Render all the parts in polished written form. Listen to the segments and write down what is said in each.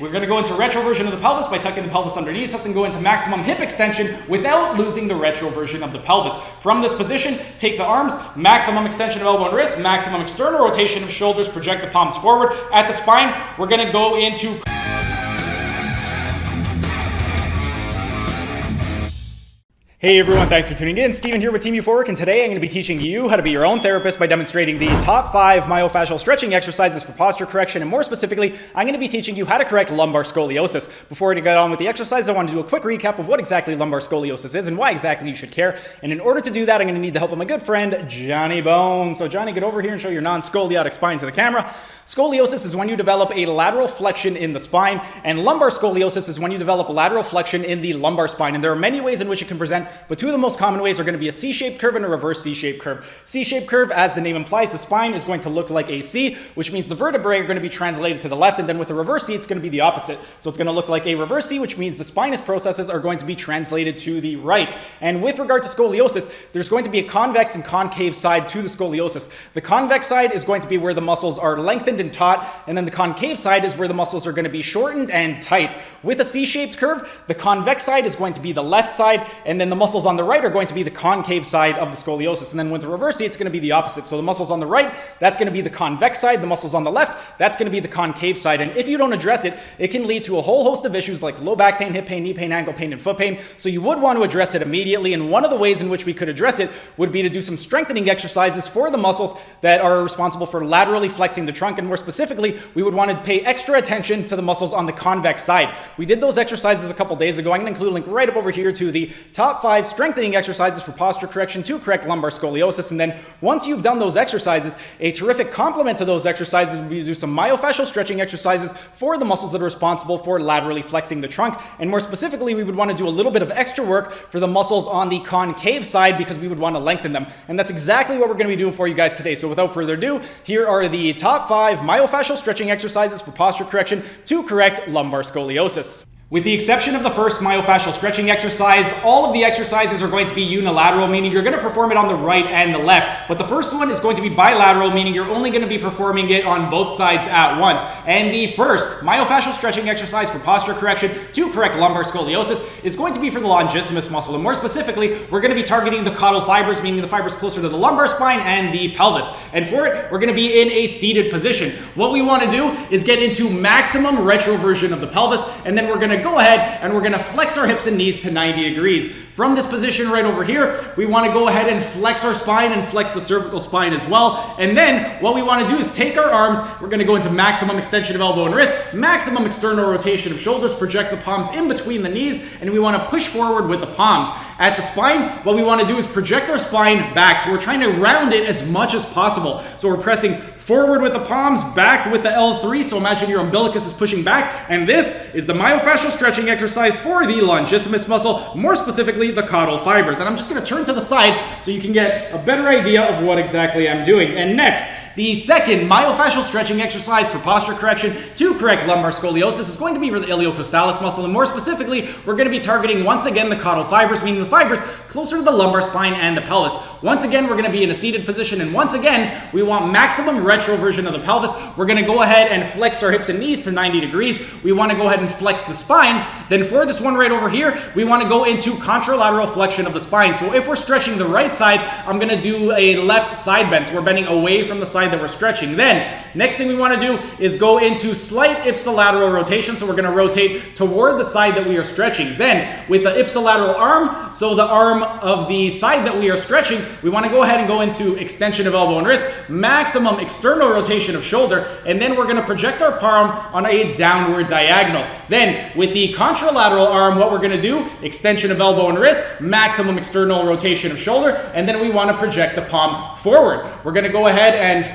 We're going to go into retroversion of the pelvis by tucking the pelvis underneath us and go into maximum hip extension without losing the retroversion of the pelvis. From this position, take the arms, maximum extension of elbow and wrist, maximum external rotation of shoulders, project the palms forward. At the spine, we're going to go into Hey everyone, thanks for tuning in. Steven here with Team Euphoric, and today I'm going to be teaching you how to be your own therapist by demonstrating the top 5 myofascial stretching exercises for posture correction, and more specifically, I'm going to be teaching you how to correct lumbar scoliosis. Before I get on with the exercise, I want to do a quick recap of what exactly lumbar scoliosis is and why exactly you should care. And in order to do that, I'm going to need the help of my good friend, Johnny Bone. So Johnny, get over here and show your non-scoliotic spine to the camera. Scoliosis is when you develop a lateral flexion in the spine, and lumbar scoliosis is when you develop a lateral flexion in the lumbar spine. And there are many ways in which it can present, but two of the most common ways are going to be a C-shaped curve and a reverse C-shaped curve. C-shaped curve, as the name implies, the spine is going to look like a C, which means the vertebrae are going to be translated to the left, and then with the reverse C, it's going to be the opposite. So it's going to look like a reverse C, which means the spinous processes are going to be translated to the right. And with regard to scoliosis, there's going to be a convex and concave side to the scoliosis. The convex side is going to be where the muscles are lengthened and taut, and then the concave side is where the muscles are going to be shortened and tight. With a C-shaped curve, the convex side is going to be the left side, and then the muscles on the right are going to be the concave side of the scoliosis. And then with the reverse C, it's going to be the opposite. So the muscles on the right, that's going to be the convex side. The muscles on the left, that's going to be the concave side. And if you don't address it, it can lead to a whole host of issues like low back pain, hip pain, knee pain, ankle pain, and foot pain. So you would want to address it immediately. And one of the ways in which we could address it would be to do some strengthening exercises for the muscles that are responsible for laterally flexing the trunk. And more specifically, we would want to pay extra attention to the muscles on the convex side. We did those exercises a couple days ago. I'm going to include a link right up over here to the top 5 strengthening exercises for posture correction to correct lumbar scoliosis. And then once you've done those exercises, a terrific complement to those exercises would be to do some myofascial stretching exercises for the muscles that are responsible for laterally flexing the trunk. And more specifically, we would want to do a little bit of extra work for the muscles on the concave side because we would want to lengthen them. And that's exactly what we're going to be doing for you guys today. So without further ado, here are the top 5 myofascial stretching exercises for posture correction to correct lumbar scoliosis. With the exception of the first myofascial stretching exercise, all of the exercises are going to be unilateral, meaning you're going to perform it on the right and the left. But the first one is going to be bilateral, meaning you're only going to be performing it on both sides at once. And the first myofascial stretching exercise for posture correction to correct lumbar scoliosis is going to be for the longissimus muscle. And more specifically, we're going to be targeting the caudal fibers, meaning the fibers closer to the lumbar spine and the pelvis. And for it, we're going to be in a seated position. What we want to do is get into maximum retroversion of the pelvis, and then we're going to go ahead and we're going to flex our hips and knees to 90 degrees. From this position right over here, we want to go ahead and flex our spine and flex the cervical spine as well. And then what we want to do is take our arms, we're going to go into maximum extension of elbow and wrist, maximum external rotation of shoulders, project the palms in between the knees, and we want to push forward with the palms. At the spine, what we want to do is project our spine back. So we're trying to round it as much as possible. So we're pressing forward with the palms, back with the L3, so imagine your umbilicus is pushing back, and this is the myofascial stretching exercise for the longissimus muscle, more specifically the caudal fibers. And I'm just going to turn to the side so you can get a better idea of what exactly I'm doing. And next, the second myofascial stretching exercise for posture correction to correct lumbar scoliosis is going to be for the iliocostalis muscle, and more specifically, we're going to be targeting once again the caudal fibers, meaning the fibers closer to the lumbar spine and the pelvis. Once again, we're going to be in a seated position, and once again, we want maximum retroversion of the pelvis. We're going to go ahead and flex our hips and knees to 90 degrees. We want to go ahead and flex the spine. Then for this one right over here, we want to go into contralateral flexion of the spine. So if we're stretching the right side, I'm going to do a left side bend. So we're bending away from the side that we're stretching. Then next thing we want to do is go into slight ipsilateral rotation. So we're going to rotate toward the side that we are stretching. Then with the ipsilateral arm, so the arm of the side that we are stretching, we want to go ahead and go into extension of elbow and wrist, maximum external rotation of shoulder, and then we're going to project our palm on a downward diagonal. Then with the contralateral arm, what we're going to do, extension of elbow and wrist, maximum external rotation of shoulder, and then we want to project the palm forward. We're going to go ahead and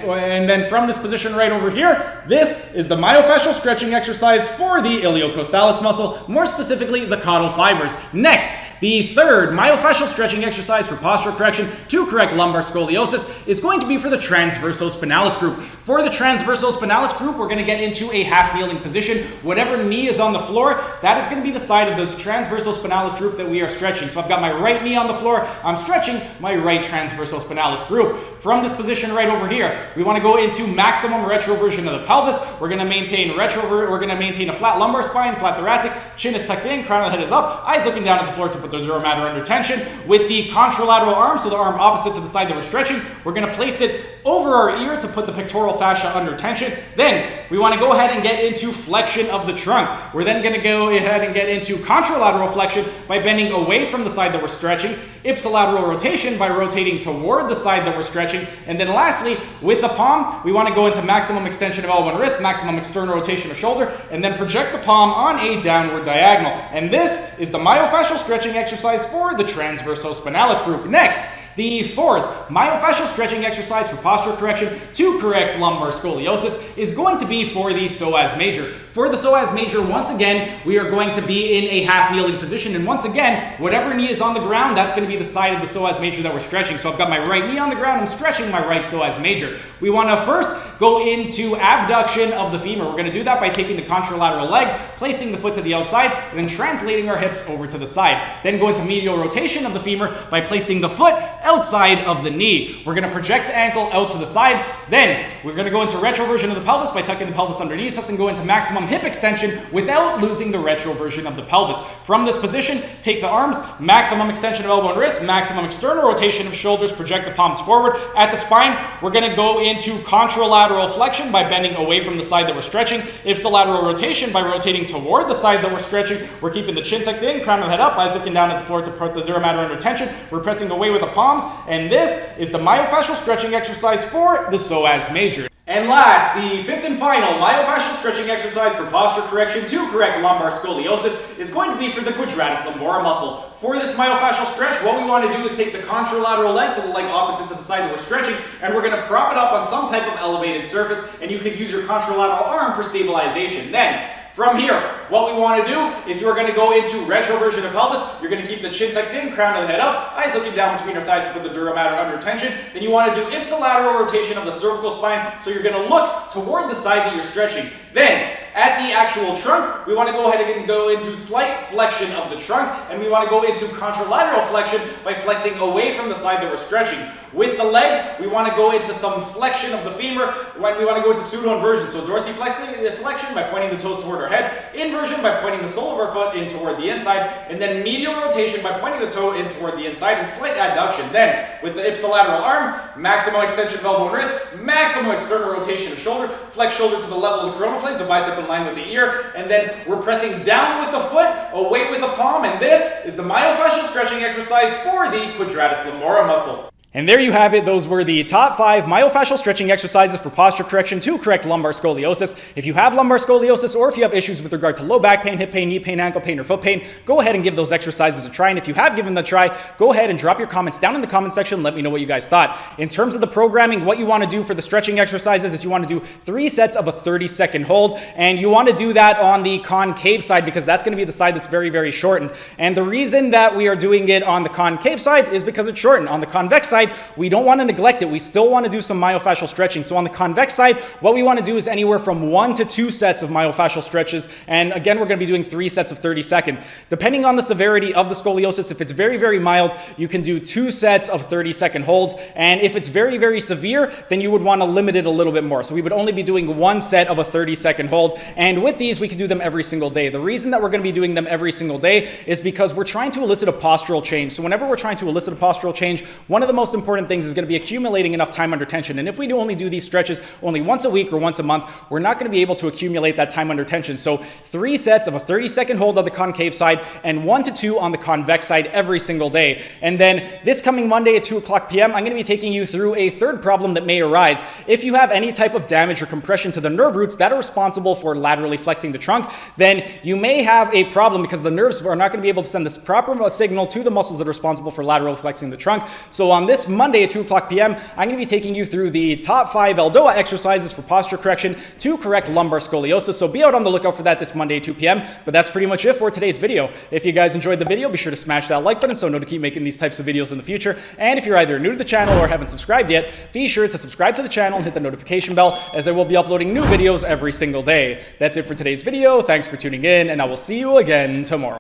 then from this position right over here, this is the myofascial stretching exercise for the iliocostalis muscle, more specifically the caudal fibers. Next, the third myofascial stretching exercise for posture correction to correct lumbar scoliosis is going to be for the transversospinalis group. For the transversospinalis group, we're going to get into a half kneeling position. Whatever knee is on the floor, that is going to be the side of the transversospinalis group that we are stretching. So I've got my right knee on the floor, I'm stretching my right transversospinalis group. From this position right over here, we want to go into maximum retroversion of the pelvis. We're going to maintain a flat lumbar spine, flat thoracic, chin is tucked in, crown of the head is up, eyes looking down at the floor to put the dura mater under tension. With the contralateral arm, so the arm opposite to the side that we're stretching, we're going to place it over our ear to put the pectoral fascia under tension. Then we want to go ahead and get into flexion of the trunk. We're then going to go ahead and get into contralateral flexion by bending away from the side that we're stretching, ipsilateral rotation by rotating toward the side that we're stretching, and then lastly, with the palm, we want to go into maximum extension of elbow and wrist, maximum external rotation of shoulder, and then project the palm on a downward diagonal. And this is the myofascial stretching exercise for the transversospinalis group. Next, the fourth myofascial stretching exercise for posture correction to correct lumbar scoliosis is going to be for the psoas major. For the psoas major, once again, we are going to be in a half kneeling position. And once again, whatever knee is on the ground, that's going to be the side of the psoas major that we're stretching. So I've got my right knee on the ground, I'm stretching my right psoas major. We want to first go into abduction of the femur. We're going to do that by taking the contralateral leg, placing the foot to the outside, and then translating our hips over to the side. Then go into medial rotation of the femur by placing the foot outside of the knee. We're going to project the ankle out to the side. Then we're going to go into retroversion of the pelvis by tucking the pelvis underneath us and go into maximum hip extension without losing the retroversion of the pelvis. From this position, take the arms, maximum extension of elbow and wrist, maximum external rotation of shoulders, project the palms forward. At the spine, we're going to go into contralateral flexion by bending away from the side that we're stretching, ipsilateral rotation by rotating toward the side that we're stretching. We're keeping the chin tucked in, crown of the head up, eyes looking down at the floor to put the dura mater under tension. We're pressing away with the palms, and this is the myofascial stretching exercise for the psoas major. And last, the fifth and final myofascial stretching exercise for posture correction to correct lumbar scoliosis is going to be for the Quadratus lumborum muscle. For this myofascial stretch, what we want to do is take the contralateral leg, so the leg opposite to the side that we're stretching, and we're going to prop it up on some type of elevated surface, and you could use your contralateral arm for stabilization. Then, from here, what we want to do is you're going to go into retroversion of pelvis. You're going to keep the chin tucked in, crown of the head up, eyes looking down between your thighs to put the dura mater under tension. Then you want to do ipsilateral rotation of the cervical spine, so you're going to look toward the side that you're stretching. Then, at the actual trunk, we want to go ahead and go into slight flexion of the trunk, and we want to go into contralateral flexion by flexing away from the side that we're stretching. With the leg, we want to go into some flexion of the femur when we want to go into pseudo-inversion. So dorsiflexion by pointing the toes toward our head, inversion by pointing the sole of our foot in toward the inside, and then medial rotation by pointing the toe in toward the inside, and slight adduction. Then, with the ipsilateral arm, maximum extension of elbow and wrist, maximum external rotation of shoulder, flex shoulder to the level of the coronal plane, so bicep in line with the ear, and then we're pressing down with the foot, away with the palm, and this is the myofascial stretching exercise for the Quadratus lumborum muscle. And there you have it. Those were the top 5 myofascial stretching exercises for posture correction to correct lumbar scoliosis. If you have lumbar scoliosis, or if you have issues with regard to low back pain, hip pain, knee pain, ankle pain, or foot pain, go ahead and give those exercises a try. And if you have given them a try, go ahead and drop your comments down in the comment section and let me know what you guys thought. In terms of the programming, what you want to do for the stretching exercises is you want to do 3 sets of a 30-second hold, and you want to do that on the concave side because that's going to be the side that's very, very shortened. And the reason that we are doing it on the concave side is because it's shortened. On the convex side, we don't want to neglect it. We still want to do some myofascial stretching. So on the convex side, what we want to do is anywhere from 1 to 2 sets of myofascial stretches. And again, we're going to be doing 3 sets of 30-second. Depending on the severity of the scoliosis, if it's very, very mild, you can do 2 sets of 30-second holds. And if it's very, very severe, then you would want to limit it a little bit more. So we would only be doing 1 set of a 30-second hold. And with these, we can do them every single day. The reason that we're going to be doing them every single day is because we're trying to elicit a postural change. So whenever we're trying to elicit a postural change, one of the most important things is going to be accumulating enough time under tension. And if we only do these stretches only once a week or once a month, we're not going to be able to accumulate that time under tension. So 3 sets of a 30-second hold on the concave side and 1 to 2 on the convex side every single day. And then this coming Monday at 2:00 p.m., I'm going to be taking you through a third problem that may arise. If you have any type of damage or compression to the nerve roots that are responsible for laterally flexing the trunk, then you may have a problem because the nerves are not going to be able to send this proper signal to the muscles that are responsible for lateral flexing the trunk. So on this this Monday at 2 o'clock p.m., I'm going to be taking you through the top 5 ELDOA exercises for posture correction to correct lumbar scoliosis. So be out on the lookout for that this Monday at 2 p.m. But that's pretty much it for today's video. If you guys enjoyed the video, be sure to smash that like button so I know to keep making these types of videos in the future. And if you're either new to the channel or haven't subscribed yet, be sure to subscribe to the channel and hit the notification bell, as I will be uploading new videos every single day. That's it for today's video. Thanks for tuning in, and I will see you again tomorrow.